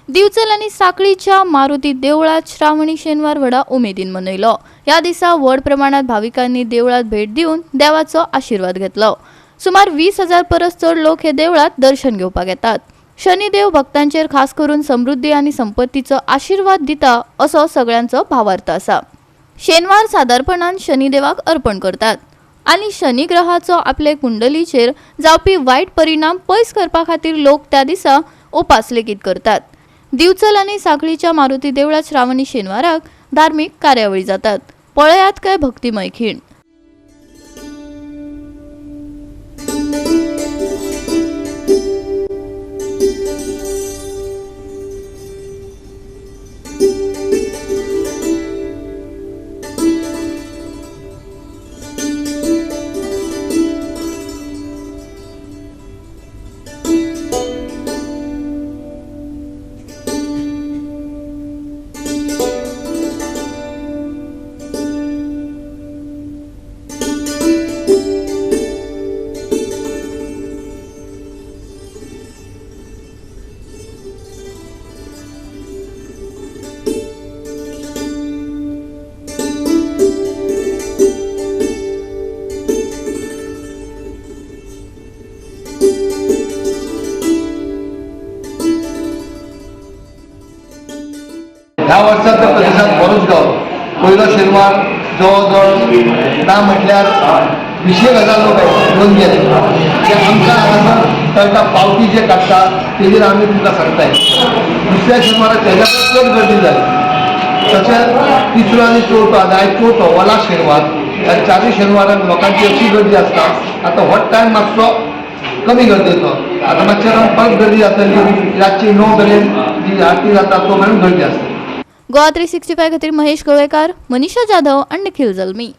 दिवचल आणि साखळीच्या मारुती देवळात श्रावणी शेनवार व्हडा उमेदीन मनयलो। या दिसा व्हड प्रमाणात भाविकांनी देवळात भेट दिवन देवाचो आशीर्वाद घेतलो। सुमार 20,000 परस चड लोक हे देवळात दर्शन घेवपाक येतात। शनिदेव भक्तांचेर खास करून समृद्धी आणि संपत्तीचो आशीर्वाद दिता असो सगळ्यांचो भावार्थ आसा। शेनवार साधारणपणान शनिदेवाक अर्पण करतात आणि शनी ग्रहाचो आपले कुंडलीचेर जावपी वाईट परिणाम पयस करपा खातीर लोक त्या दिसा उपास लेगीत करतात। दिवचल आणि साखळीच्या मारुती देवळात श्रावणी शेनवाराक धार्मिक कार्यावळी जातात। पळयात काय भक्तिमय खीण। ह्या वर्षाचा प्रतिसाद बरोच गाव पहिलो शेनवार जवळ ना म्हटल्यार 20,000 लोक येऊन गेले ते आमकां हांगासर कळटा पावती जे काडटा तेजेर आमी तुमकां सांगताय। दुसऱ्या शेनवाराक तेज्या चड गर्दी जाली। तशेंच तिसरो आनी चवथो आयज चवथो ओला शेनवार ह्या चारूय शेनवाराक लोकांची अशी गर्दी आसता। आतां हो टायम मातसो कमी गर्देचो, आतां मातशें परत गर्दी जातली। रातची 9 मेरेन जी आरती जाता तो मेरेन गर्दी आसता। गोवा 365 खातीर महेश गोवेकार, मनीषा जाधव आणि निखिल जल्मी।